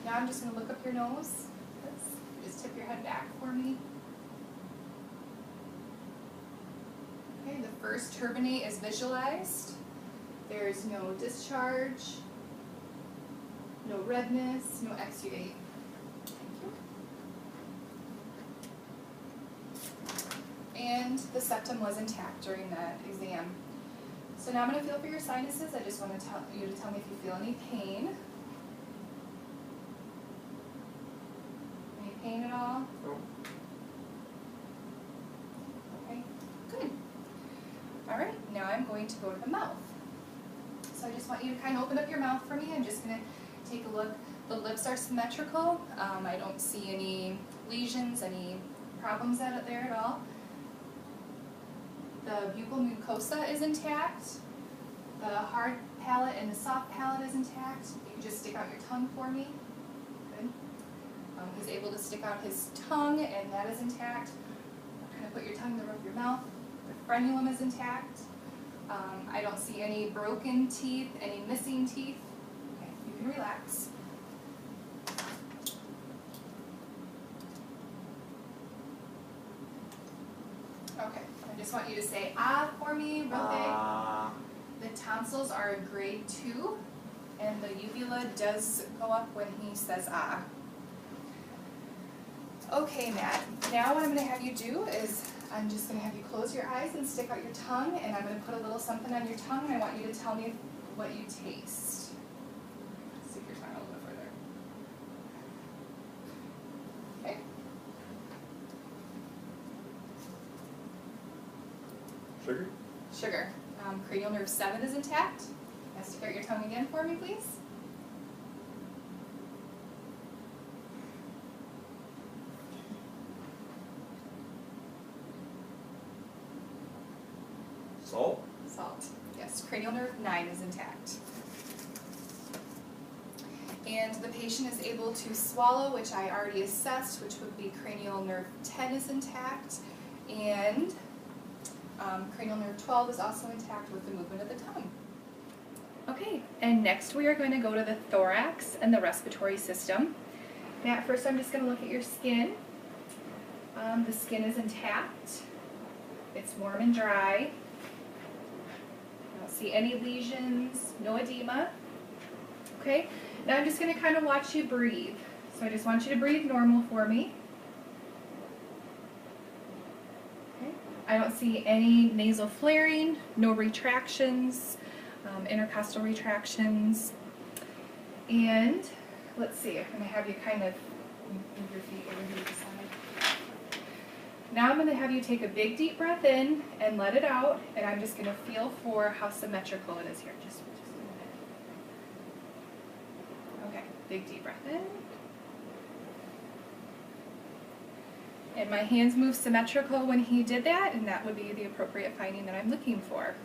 Now I'm just going to look up your nose. Just tip your head back for me. Okay, the first turbinate is visualized. There's no discharge, no redness, no exudate. Thank you. And the septum was intact during that exam. So now I'm going to feel for your sinuses. I just want you to tell me if you feel any pain. Any pain at all? No. Okay, good. All right, now I'm going to go to the mouth. So I just want you to kind of open up your mouth for me. I'm just going to take a look. The lips are symmetrical. I don't see any lesions, any problems there at all. The buccal mucosa is intact. The hard palate and the soft palate is intact. You can just stick out your tongue for me. Good. He's able to stick out his tongue, and that is intact. Kind of put your tongue in the roof of your mouth. The frenulum is intact. I don't see any broken teeth, any missing teeth. Okay, you can relax. Okay, I just want you to say ah for me, real big. The tonsils are a grade 2, and the uvula does go up when he says ah. Okay, Matt, now what I'm going to have you do is I'm just going to have you close your eyes and stick out your tongue, and I'm going to put a little something on your tongue, and I want you to tell me what you taste. Stick your tongue a little bit further. Okay. Sugar? Sugar. Cranial nerve 7 is intact. Now stick out your tongue again for me, please. Salt? Salt. Yes, cranial nerve 9 is intact. And the patient is able to swallow, which I already assessed, which would be cranial nerve 10 is intact. And cranial nerve 12 is also intact with the movement of the tongue. Okay, and next we are going to go to the thorax and the respiratory system. Matt, first I'm just going to look at your skin. The skin is intact. It's warm and dry. I don't see any lesions, no edema. Okay, now I'm just going to kind of watch you breathe. So I just want you to breathe normal for me. Okay. I don't see any nasal flaring, no retractions, intercostal retractions. And let's see, I'm going to have you kind of move your feet over here to the side. Now I'm going to have you take a big deep breath in and let it out, and I'm just going to feel for how symmetrical it is here. Just a minute. Okay, big deep breath in. And my hands move symmetrical when he did that, and that would be the appropriate finding that I'm looking for.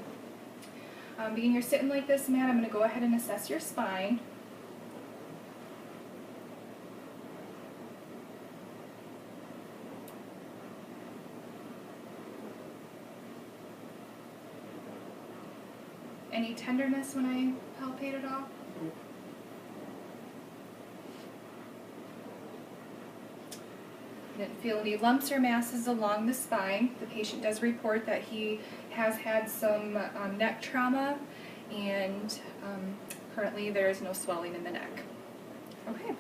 Being you're sitting like this, Matt, I'm going to go ahead and assess your spine. Any tenderness when I palpate at all? Didn't feel any lumps or masses along the spine. The patient does report that he has had some neck trauma, and currently there is no swelling in the neck. Okay.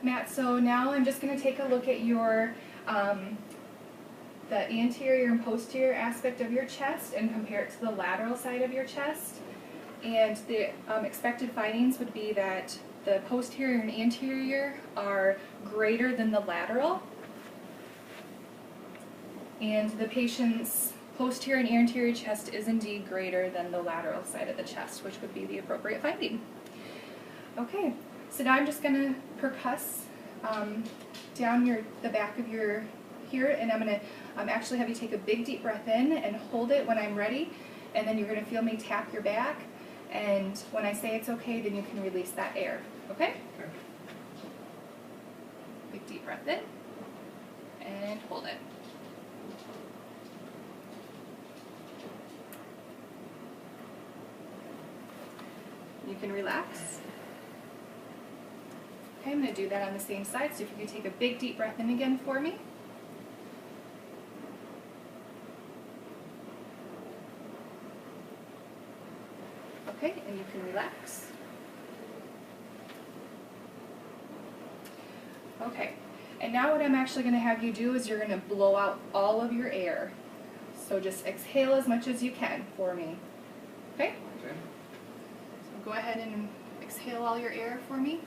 Matt, so now I'm just going to take a look at your the anterior and posterior aspect of your chest and compare it to the lateral side of your chest. And the expected findings would be that the posterior and anterior are greater than the lateral. And the patient's posterior and anterior chest is indeed greater than the lateral side of the chest, which would be the appropriate finding. Okay, so now I'm just going to percuss down the back of your here, and I'm going to actually have you take a big deep breath in and hold it when I'm ready, and then you're going to feel me tap your back, and when I say it's okay, then you can release that air. Okay? Okay. Big deep breath in and hold it. You can relax. Okay, I'm going to do that on the same side, so if you could take a big deep breath in again for me. Okay, and you can relax. Okay, and now what I'm actually going to have you do is you're going to blow out all of your air. So just exhale as much as you can for me. Okay? Okay. So go ahead and exhale all your air for me.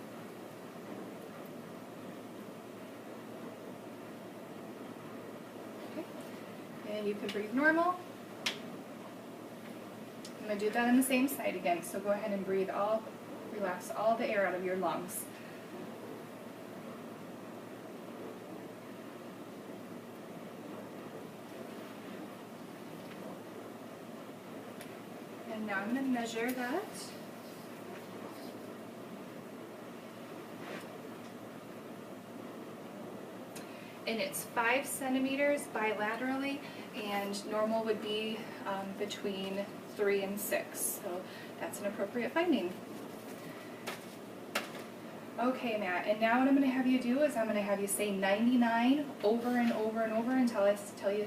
Okay. And you can breathe normal. I'm going to do that on the same side again. So go ahead and relax all the air out of your lungs. And now I'm going to measure that. And it's 5 centimeters bilaterally, and normal would be between 3 and 6. So that's an appropriate finding. Okay, Matt, and now what I'm going to have you do is I'm going to have you say 99 over and over and over until I tell you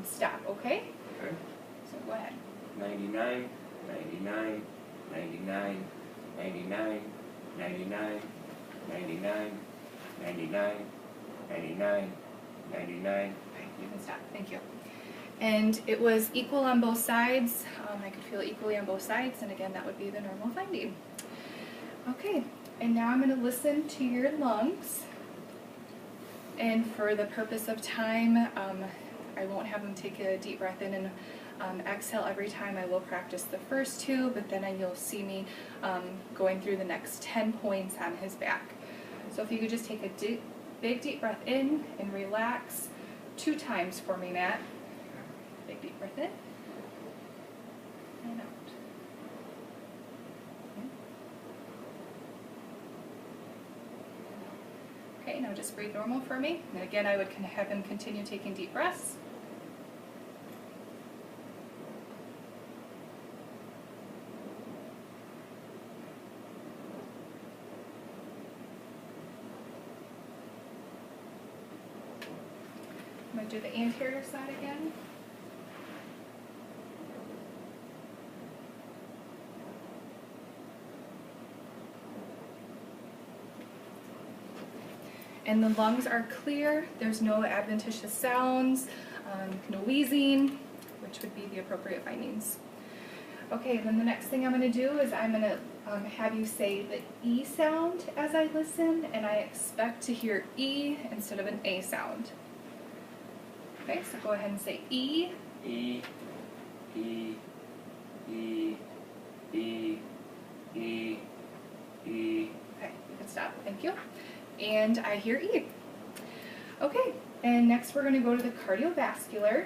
stop, okay? Okay. So go ahead. 99, 99, 99, 99, 99, 99, 99, 99, 99. Okay, you can stop. Thank you. And it was equal on both sides. I could feel it equally on both sides, and again, that would be the normal finding. Okay, and now I'm going to listen to your lungs. And for the purpose of time, I won't have him take a deep breath in and exhale every time. I will practice the first 2, but then you'll see me going through the next 10 points on his back. So if you could just take a big deep breath in and relax 2 times for me, Matt. Big deep breath in and out. Okay, now just breathe normal for me. And again, I would have him continue taking deep breaths. I'm going to do the anterior side again. And the lungs are clear. There's no adventitious sounds, no wheezing, which would be the appropriate findings. Okay, then the next thing I'm going to do is I'm going to have you say the E sound as I listen, and I expect to hear E instead of an A sound. Okay, so go ahead and say E. E, E, E, E, E, E. Okay, you can stop. Thank you. And I hear E. Okay, and next we're going to go to the cardiovascular.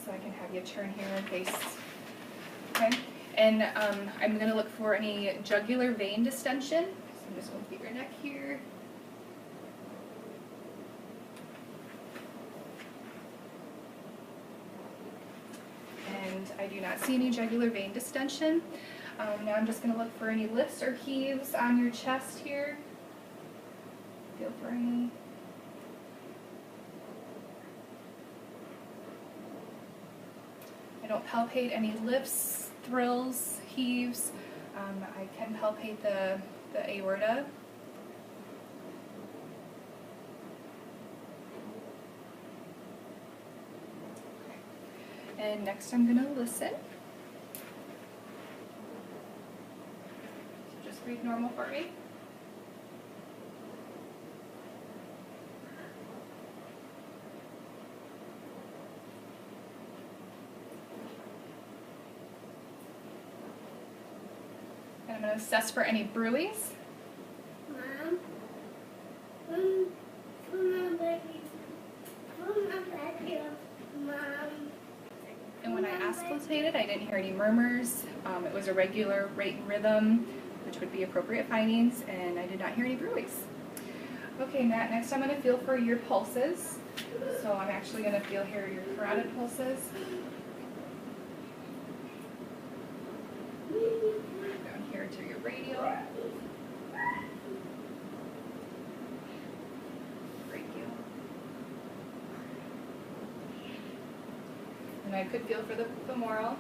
So I can have you turn here and face. Okay, and I'm going to look for any jugular vein distension. So I'm just going to beat your neck here. And I do not see any jugular vein distension. Now I'm just going to look for any lifts or heaves on your chest here. Feel for any. I don't palpate any lifts, thrills, heaves. I can palpate the aorta. And next I'm going to listen. So just breathe normal for me. And I'm going to assess for any bruise. Mom, And when I auscultated, I didn't hear any murmurs. It was a regular rate and rhythm, which would be appropriate findings, and I did not hear any bruise. Okay, Matt, next I'm going to feel for your pulses. So I'm actually going to feel here your carotid pulses. Down here to your radial. And I could feel for the femoral,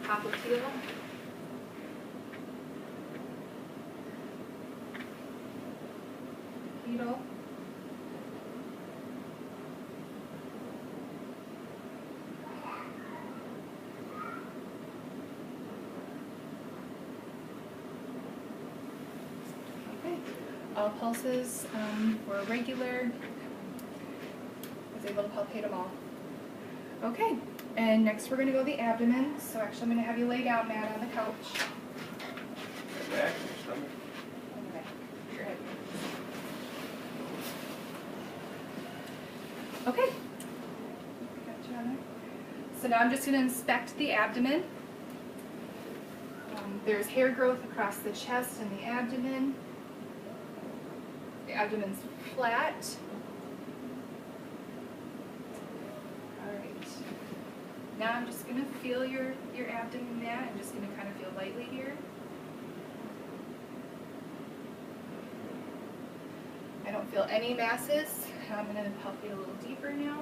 popliteal. Pedal. Okay. All pulses were regular. I was able to palpate them all. Okay, and next we're going to go the abdomen. So actually I'm going to have you lay down, Matt, on the couch. Your back, your stomach. On the back, your head. Okay. Got you on there. So now I'm just going to inspect the abdomen. There's hair growth across the chest and the abdomen. The abdomen's flat. Alright. Now I'm just going to feel your abdomen, Matt. I'm just going to kind of feel lightly here. I don't feel any masses. I'm going to palpate a little deeper now.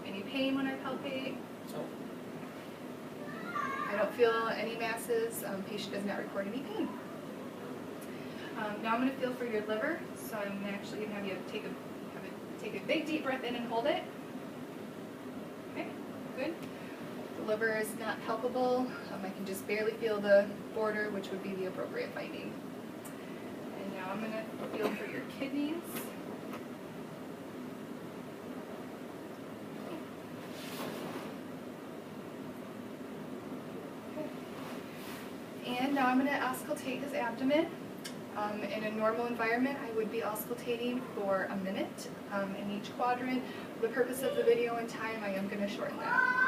Any pain when I palpate? No. I don't feel any masses. Patient does not record any pain. Now I'm going to feel for your liver. So I'm actually going to have you take a big deep breath in and hold it. Okay, good. The liver is not palpable. I can just barely feel the border, which would be the appropriate finding. And now I'm going to feel for your kidneys. And now I'm going to auscultate his abdomen. In a normal environment, I would be auscultating for a minute in each quadrant. For the purpose of the video and time, I am going to shorten that.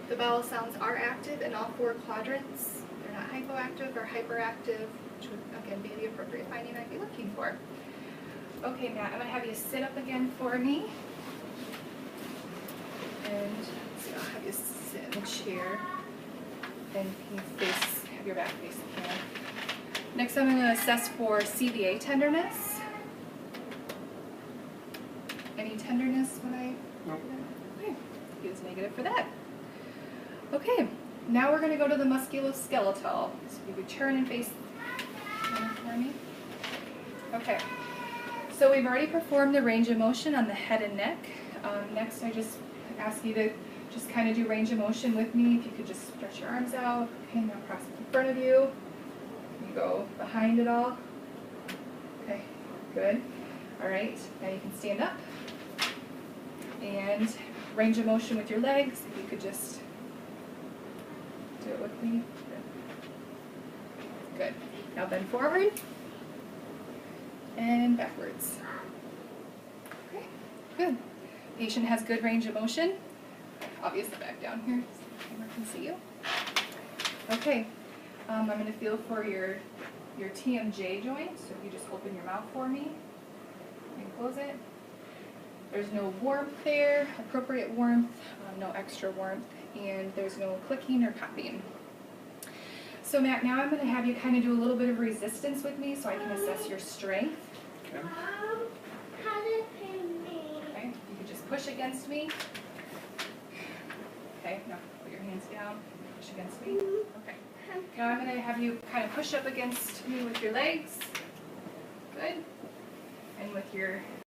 The bowel sounds are active in all 4 quadrants. They're not hypoactive or hyperactive, which would again be the appropriate finding I'd be looking for. Okay, Matt, I'm going to have you sit up again for me. And so I'll have you sit in the chair. And can you have your back face the camera. Next, I'm going to assess for CVA tenderness. Any tenderness when I? Nope. Okay, he was negative for that. Okay, now we're going to go to the musculoskeletal. So you could turn and face for me. Okay, so we've already performed the range of motion on the head and neck. Next, I just ask you to just kind of do range of motion with me. If you could just stretch your arms out. Okay, now cross it in front of you. You go behind it all. Okay, good. All right, now you can stand up. And range of motion with your legs. If you could just do it with me. Good. Now bend forward and backwards. Okay, good. Patient has good range of motion. Obviously back down here so the camera can see you. Okay, I'm going to feel for your TMJ joint. So if you just open your mouth for me and close it. There's no warmth there, appropriate warmth, no extra warmth, and there's no clicking or popping. So Matt, now I'm going to have you kind of do a little bit of resistance with me so I can assess your strength. Okay. How did it me? Okay, you could just push against me. Okay, now put your hands down, push against me. Okay. Now I'm going to have you kind of push up against me with your legs. Good. And with your